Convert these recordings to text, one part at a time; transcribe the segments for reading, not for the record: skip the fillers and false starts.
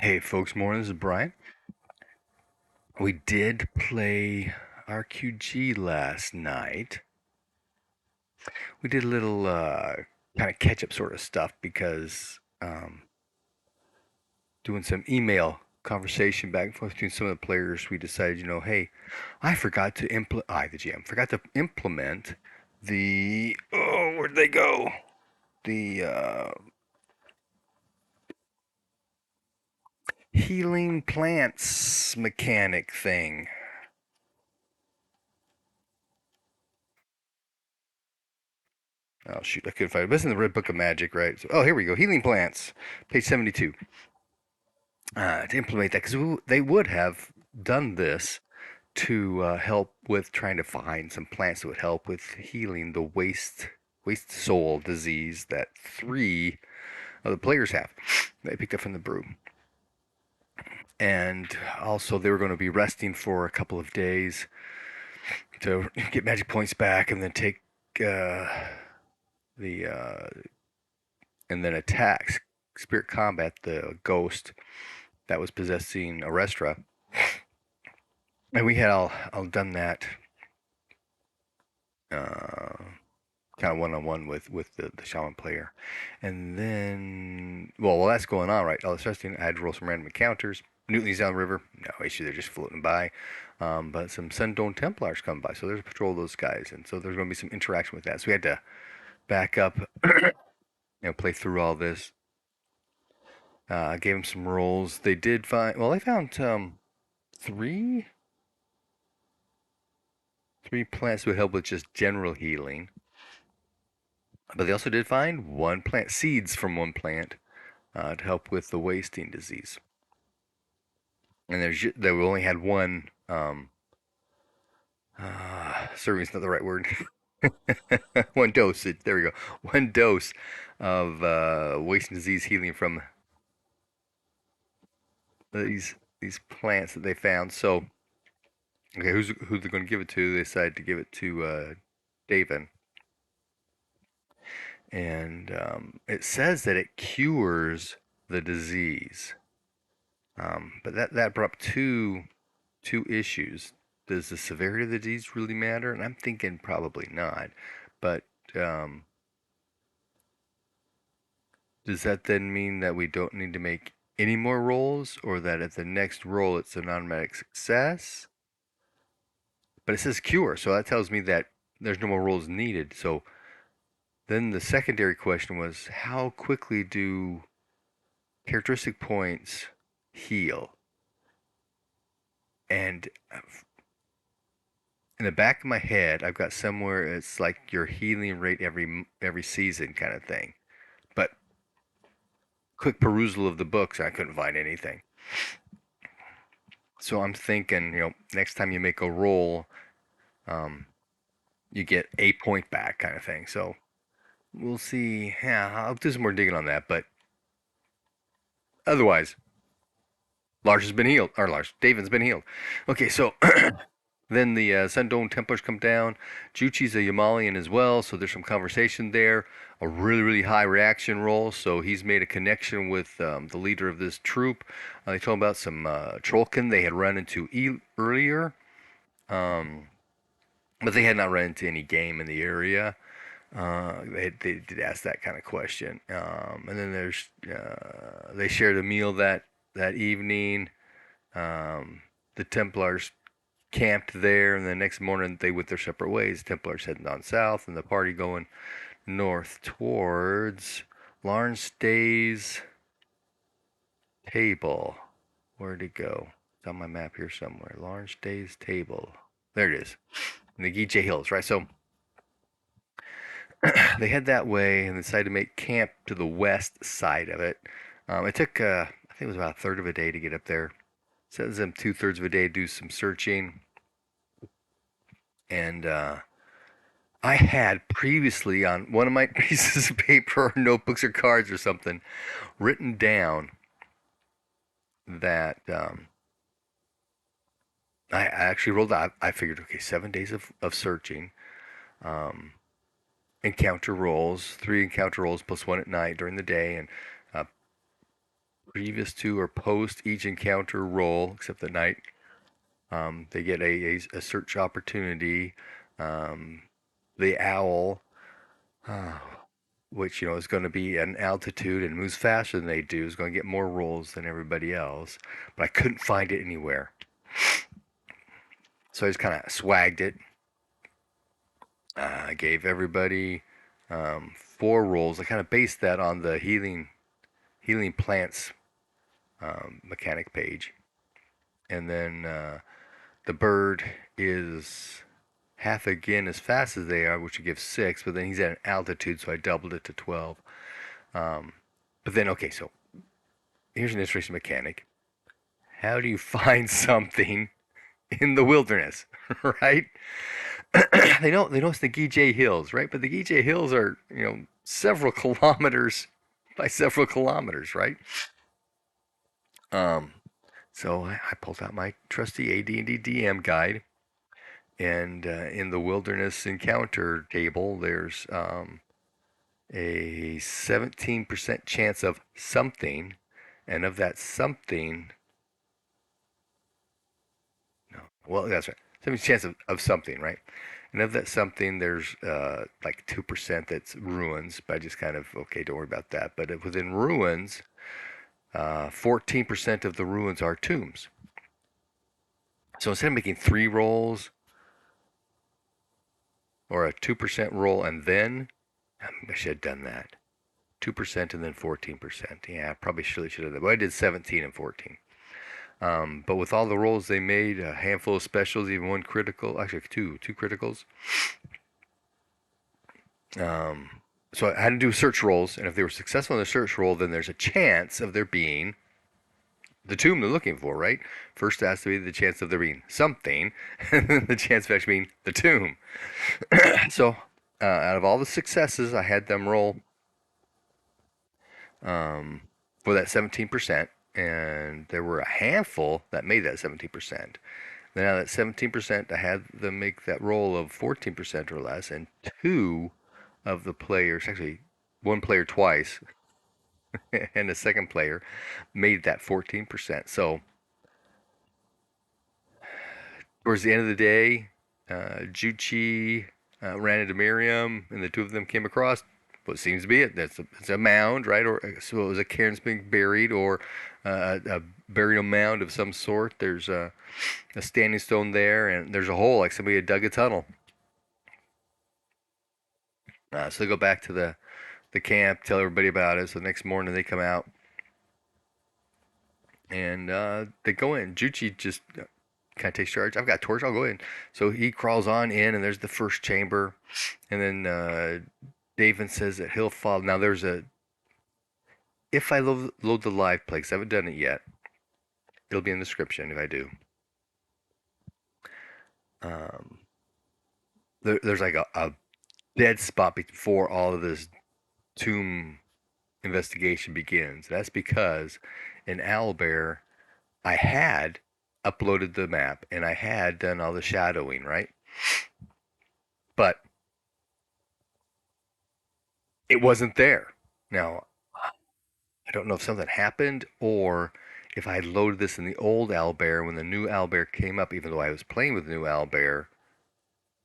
Hey folks, morning. This is Brian. We did play RQG last night. We did a little kind of catch up sort of stuff because doing some email conversation back and forth between some of the players, we decided, hey, I forgot to implement. I, the GM, forgot to implement the. Oh, where'd they go? The healing plants mechanic thing. Oh shoot, I couldn't find it. It's in the Red Book of Magic, right? So, oh, here we go. Healing plants, page 72. To implement that, because they would have done this to help with trying to find some plants that would help with healing the waste soul disease that three of the players have. They picked up from the brew, and also they were going to be resting for a couple of days to get magic points back, and then take uh, the and then attack spirit combat the ghost that was possessing Arestra. And we had all done that uh, kind of one on one with the shaman player, and then while that's going on, right? All this resting, I had to roll some random encounters. Newton's down the river, no issue. They're just floating by. But some Sunstone Templars come by, so there's a patrol of those guys, and so there's going to be some interaction with that. So we had to back up, play through all this. Gave them some rolls. They did find. Well, they found three three plants would help with just general healing. But they also did find one plant, seeds from one plant, to help with the wasting disease. And they only had one. Serving is not the right word. One dose. There we go. One dose of wasting disease healing from these plants that they found. So, okay, who they're going to give it to? They decided to give it to David, and it says that it cures the disease. But that brought up two issues. Does the severity of the disease really matter? And I'm thinking probably not. But um, does that then mean that we don't need to make any more rolls, or that at the next roll it's an automatic success? But it says cure, so that tells me that there's no more rolls needed. So then the secondary question was, how quickly do characteristic points heal? And in the back of my head, I've got somewhere it's like your healing rate every season kind of thing. But quick perusal of the books, I couldn't find anything. So I'm thinking, next time you make a roll, um, you get a point back, kind of thing. So we'll see. Yeah, I'll do some more digging on that. But otherwise, Lars has been healed, or Lars, David's been healed. Okay, so then the Sundome Templars come down. Juchi's a Yamalian as well, so there's some conversation there. A really, really high reaction roll, so he's made a connection with the leader of this troop. They told him about some Trollkin they had run into earlier, um, but they had not run into any game in the area. They did ask that kind of question. And then they shared a meal that evening. Um, the Templars camped there, and the next morning they went their separate ways. The Templars heading on south, and the party going north towards Larnstay's table. Where'd it go? It's on my map here somewhere. Larnstay's table. There it is. In the Geechee Hills, right? So they head that way and decided to make camp to the west side of it. It took, I think it was about a third of a day to get up there. It says them 2/3 of a day to do some searching. And I had previously on one of my pieces of paper or notebooks or cards or something written down that I actually rolled out. I figured, okay, 7 days of searching, um, encounter rolls, three encounter rolls plus one at night during the day, and uh, previous to or post each encounter roll, except the knight. They get a search opportunity. Um, the owl, uh, which is going to be an altitude and moves faster than they do, is going to get more rolls than everybody else. But I couldn't find it anywhere, so I just kind of swagged it. I gave everybody 4 rolls. I kind of based that on the healing plants mechanic page, and then the bird is half again as fast as they are, which would give 6, but then he's at an altitude, so I doubled it to 12. Um, but then, okay, so here's an interesting mechanic. How do you find something in the wilderness, right? They know it's the Gijay Hills, right? But the Gijay Hills are, several kilometers by several kilometers, right? Um, so I pulled out my trusty AD&D DM guide, and in the wilderness encounter table, there's a 17% chance of something, and of that something, no, well, that's right, 17% chance of something, right? And of that something, there's like 2% that's ruins, but I just kind of, okay, don't worry about that. But within ruins, 14% of the ruins are tombs. So instead of making 3 rolls or a 2% roll and then, I should have done that. 2% and then 14%. Yeah, I probably should have done that. But I did 17 and 14. But with all the rolls they made, a handful of specials, even one critical, actually two criticals. So I had to do search rolls, and if they were successful in the search roll, then there's a chance of there being the tomb they're looking for, right? First has to be the chance of there being something, and then the chance of actually being the tomb. So out of all the successes, I had them roll um, for that 17%, and there were a handful that made that 17%. Then out of that 17%, I had them make that roll of 14% or less, and 2 of the players, actually one player twice, and the second player made that 14%. So towards the end of the day, Juchi ran into Miriam, and the two of them came across what seems to be it. It's a mound, right? Or so it was a cairn's being buried, or a burial mound of some sort. There's a standing stone there, and there's a hole, like somebody had dug a tunnel. So they go back to the camp, tell everybody about it. So the next morning they come out, and they go in. Juchi just kind of takes charge. I've got a torch. I'll go in. So he crawls on in, and there's the first chamber, and then David says that he'll follow. Now there's a if I load the live play, 'cause I haven't done it yet. It'll be in the description if I do. Um, there's like a dead spot before all of this tomb investigation begins. That's because in Owlbear, I had uploaded the map and I had done all the shadowing, right? But it wasn't there. Now, I don't know if something happened or if I had loaded this in the old Owlbear when the new Owlbear came up, even though I was playing with the new Owlbear,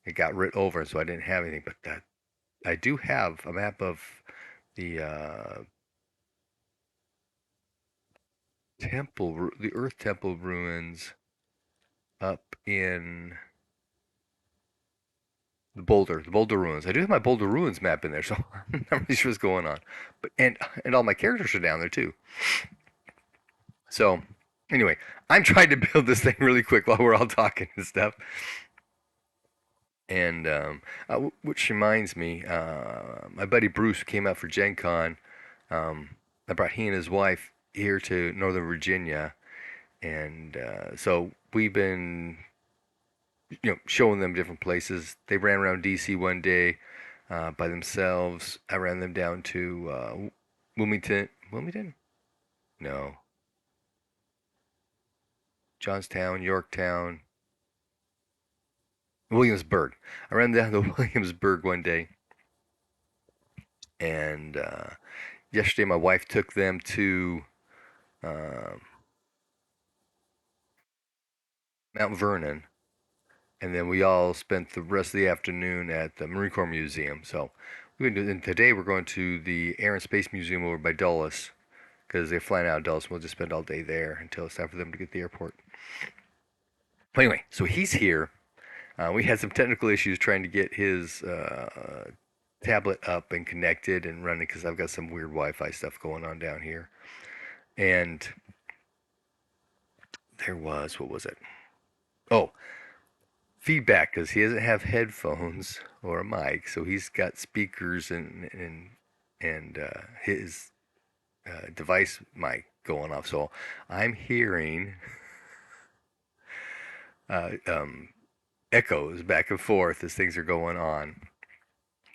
it got writ over, so I didn't have anything. But I do have a map of the the Earth Temple ruins up in the Boulder ruins. I do have my Boulder ruins map in there, so I'm not really sure what's going on. But and all my characters are down there too. So anyway, I'm trying to build this thing really quick while we're all talking and stuff. And which reminds me, my buddy Bruce came out for Gen Con. I brought he and his wife here to Northern Virginia, and so we've been, showing them different places. They ran around DC one day by themselves. I ran them down to Wilmington. Wilmington? No. Johnstown, Yorktown, Williamsburg. I ran down to Williamsburg one day, and yesterday my wife took them to um, Mount Vernon, and then we all spent the rest of the afternoon at the Marine Corps Museum. So and today we're going to the Air and Space Museum over by Dulles because they're flying out of Dulles. We'll just spend all day there until it's time for them to get to the airport. But anyway, so he's here. We had some technical issues trying to get his tablet up and connected and running because I've got some weird Wi-Fi stuff going on down here. And there was, what was it? Oh, feedback because he doesn't have headphones or a mic, so he's got speakers and his device mic going off. So I'm hearing uh, um, echoes back and forth as things are going on.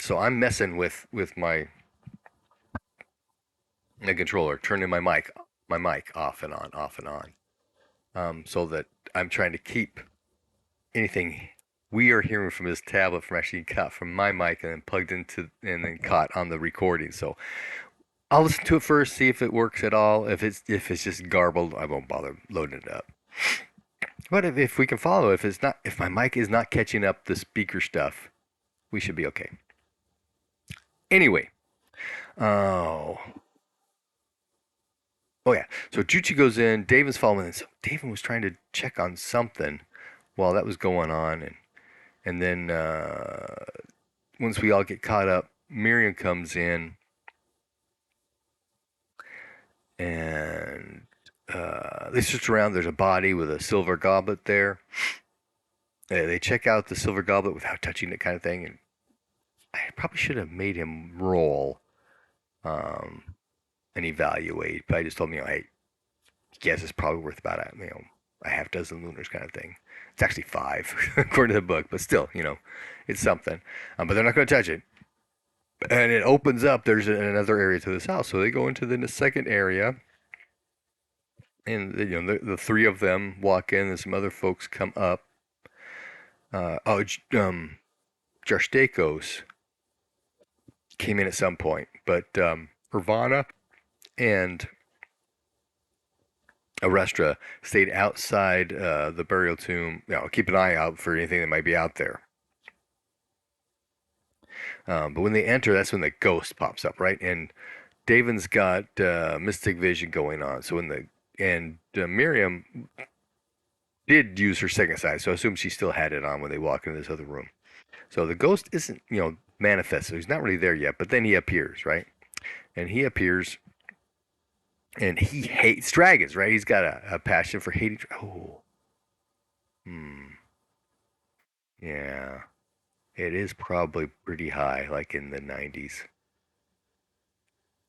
So I'm messing with my controller, turning my mic off and on, off and on, so that I'm trying to keep anything we are hearing from this tablet from actually caught from my mic and then plugged into and then caught on the recording. So I'll listen to it first, see if it works at all. If it's just garbled, I won't bother loading it up. But if we can follow, if my mic is not catching up the speaker stuff, we should be okay. Anyway, oh, oh yeah. So Juchi goes in. David's following. So David was trying to check on something while that was going on, and then once we all get caught up, Miriam comes in and they search around. There's a body with a silver goblet there. They check out the silver goblet without touching it, kind of thing. And I probably should have made him roll um, and evaluate, but I just told him, I guess it's probably worth about a half dozen lunars, kind of thing. It's actually 5 according to the book, but still, it's something. But they're not going to touch it. And it opens up. There's another area to this house, so they go into the second area, and the three of them walk in, and some other folks come up. Oh, Jarstakos came in at some point, but Urbana and Arestra stayed outside the burial tomb. Keep an eye out for anything that might be out there. But when they enter, that's when the ghost pops up, right? And Davin's got mystic vision going on. So Miriam did use her second sight, so I assume she still had it on when they walk into this other room. So the ghost isn't, manifest, so he's not really there yet. But then he appears, right? And he appears, and he hates dragons, right? He's got a passion for hating. Oh, yeah. It is probably pretty high, like in the 90s,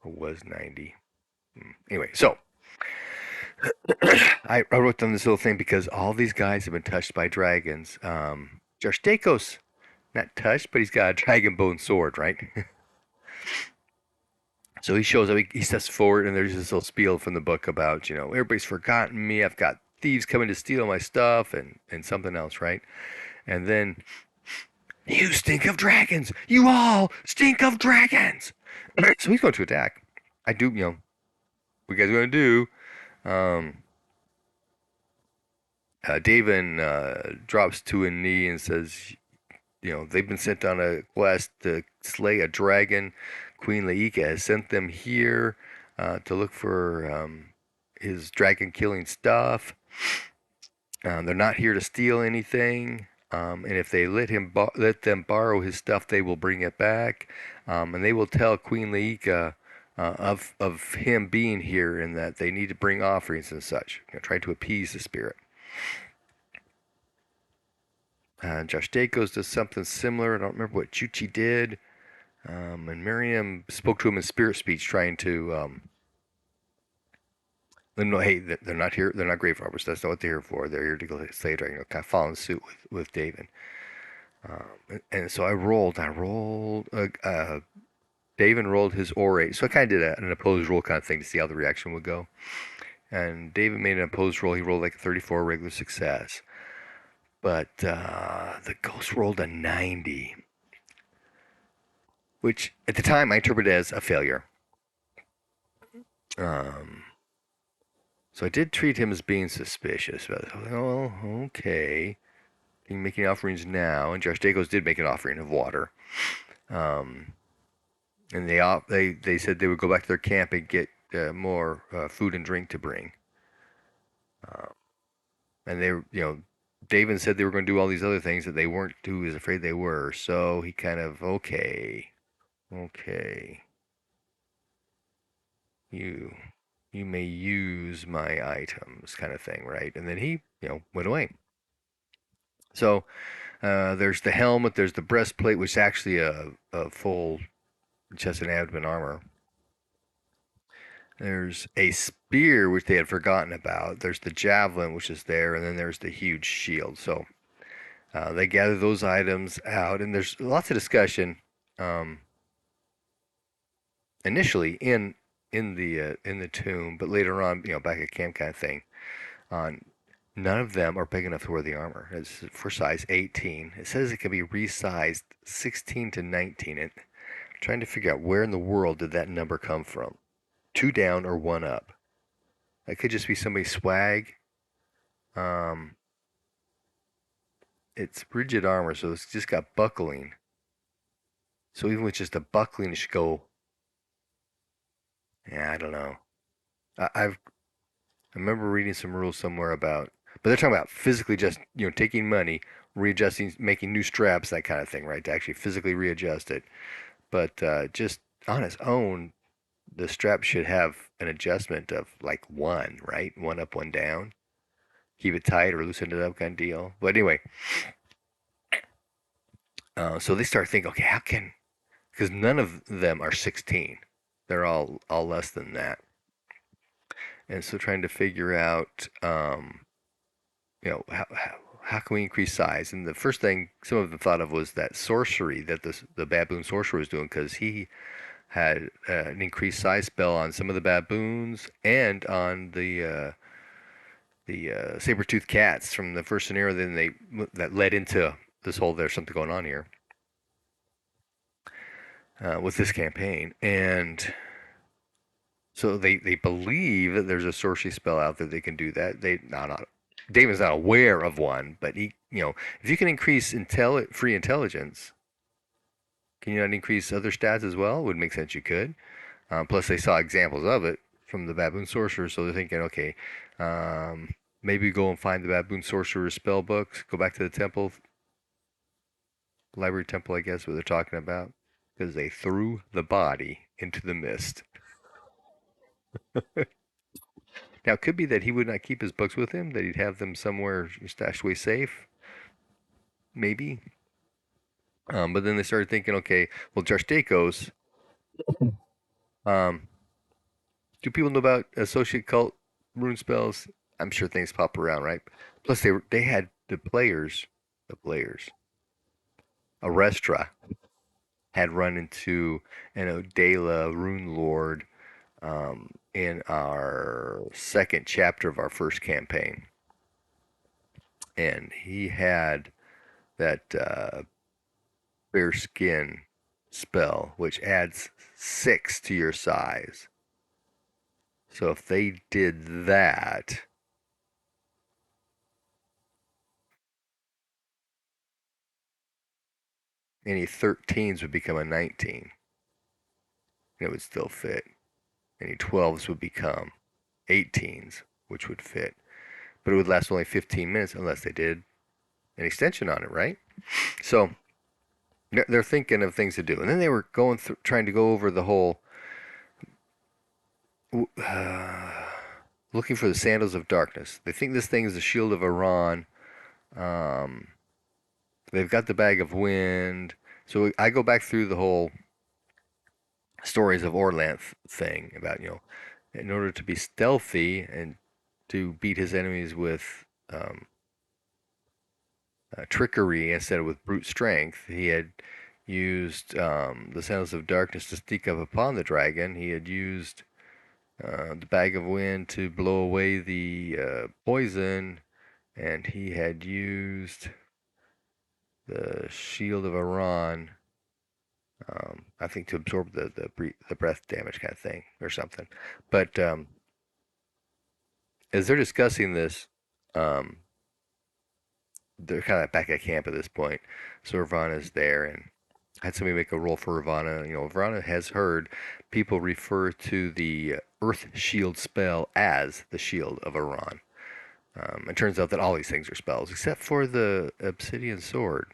or was 90. Anyway, so I wrote down this little thing because all these guys have been touched by dragons. Jarstakos, not touched, but he's got a dragon bone sword, right? So he shows up, he steps forward, and there's this little spiel from the book about, everybody's forgotten me. I've got thieves coming to steal my stuff and something else, right? And then, you stink of dragons! You all stink of dragons! So he's going to attack. I do, what you guys are going to do? Daven drops to a knee and says, they've been sent on a quest to slay a dragon. Queen Laika has sent them here to look for his dragon killing stuff. They're not here to steal anything. And if they let them borrow his stuff, they will bring it back. And they will tell Queen Laika of him being here and that they need to bring offerings and such, trying to appease the spirit. Josh Dacos does something similar. I don't remember what Chuchi did. And Miriam spoke to him in spirit speech, trying to let him know, hey, they're not here. They're not grave robbers. That's not what they're here for. They're here to go slay a dragon. Kind of following suit with David. And so I rolled. David rolled his orate. So I kind of did an opposed roll kind of thing to see how the reaction would go. And David made an opposed roll. He rolled like a 34, regular success. But the ghost rolled a 90, which at the time I interpreted as a failure. So I did treat him as being suspicious. But, well, okay. You're making offerings now, and Josh Dacos did make an offering of water. Um, and they said they would go back to their camp and get more food and drink to bring. Uh, and they, David said they were going to do all these other things that they weren't. Who was afraid they were. So he kind of okay, you you may use my items, kind of thing, right? And then he, went away. So there's the helmet, there's the breastplate, which is actually a full chest and abdomen armor. There's a spear, which they had forgotten about. There's the javelin, which is there, and then there's the huge shield. So they gather those items out, and there's lots of discussion um, initially in the tomb, but later on, back at camp kind of thing. On None of them are big enough to wear the armor. It's for size 18. It says it can be resized 16 to 19. And I'm trying to figure out where in the world did that number come from? Two down or one up? That could just be somebody's swag. Um, it's rigid armor, so it's just got buckling. So even with just the buckling, it should go. Yeah, I don't know. I remember reading some rules somewhere about, but they're talking about physically just taking money, readjusting, making new straps, that kind of thing, right? To actually physically readjust it. But just on its own, the strap should have an adjustment of like one, right? One up, one down. Keep it tight or loosen it up, kind of deal. But anyway, so they start thinking, okay, how can? Because none of them are 16. They're all less than that. And so trying to figure out, how can we increase size? And the first thing some of them thought of was that sorcery that the baboon sorcerer was doing, because he had an increased size spell on some of the baboons and on the saber-toothed cats from the first scenario. Then that led into this whole there's something going on here with this campaign, and so they believe that there's a sorcery spell out there they can do that. They not Damon's not aware of one, but he, if you can increase free intelligence, can you not increase other stats as well? It would make sense you could. Plus, they saw examples of it from the baboon sorcerer, so they're thinking, okay, maybe go and find the baboon sorcerer spell books. Go back to the temple, library temple, I guess, what they're talking about, because they threw the body into the mist. Now, it could be that he would not keep his books with him; that he'd have them somewhere stashed away safe, maybe. But then they started thinking, okay, well, Jarstakos, um, do people know about associate cult rune spells? I'm sure things pop around, right? Plus, they had the players, Arestra had run into an Odala rune lord in our second chapter of our first campaign, and he had that bear skin spell, which adds 6 to your size. So if they did that, any 13s would become a 19. And it would still fit. Any 12s would become 18s, which would fit. But it would last only 15 minutes unless they did an extension on it, right? So they're thinking of things to do. And then they were going through, trying to go over the whole looking for the sandals of darkness. They think this thing is the shield of Iran. Um, they've got the bag of wind. So I go back through the whole stories of Orlanth thing about, in order to be stealthy and to beat his enemies with trickery instead of with brute strength, he had used the sandals of darkness to sneak up upon the dragon. He had used the bag of wind to blow away the poison, and he had used the shield of Iran, I think, to absorb the breath damage kind of thing or something. But as they're discussing this, um, they're kind of back at camp at this point. So Ravana's there, and I had somebody make a roll for Ravana. Ravana has heard people refer to the Earth Shield spell as the Shield of Iran. It turns out that all these things are spells, except for the Obsidian Sword.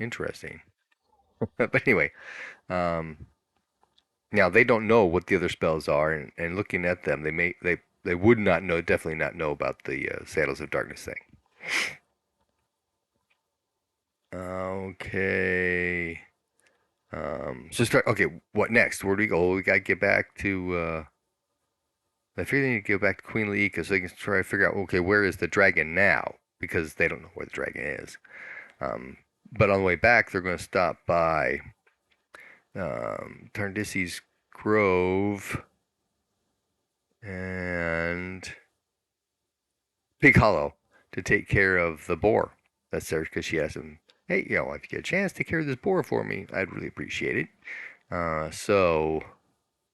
Interesting. But anyway, um, now they don't know what the other spells are, and looking at them, they would not know, definitely not know about the Saddles of Darkness thing. Okay. So start. Okay, what next? Where do we go? We gotta get back to. I figure they need to go back to Queen Laika so they can try to figure out. Okay, where is the dragon now? Because they don't know where the dragon is. Um, but on the way back, they're going to stop by Tarndisi's Grove and Pig Hollow to take care of the boar that's there because she asked him, "Hey, if you get a chance, take care of this boar for me. I'd really appreciate it." So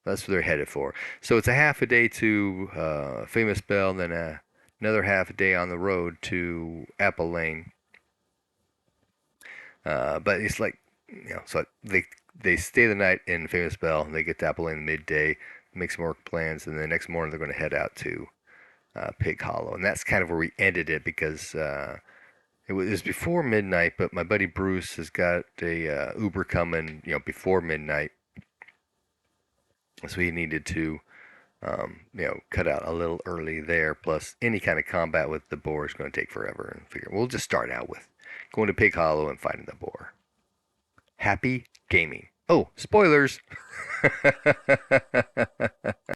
that's what they're headed for. So it's a half a day to Famous Bell, and then another half a day on the road to Apple Lane. But it's like, so they stay the night in Famous Bell, and they get to Apple Lane midday, make some work plans, and the next morning they're going to head out to Pig Hollow, and that's kind of where we ended it because it was before midnight. But my buddy Bruce has got a Uber coming, before midnight, so he needed to cut out a little early there. Plus, any kind of combat with the boar is going to take forever. And figure we'll just start out with going to Pig Hollow and finding the boar. Happy gaming. Oh, spoilers!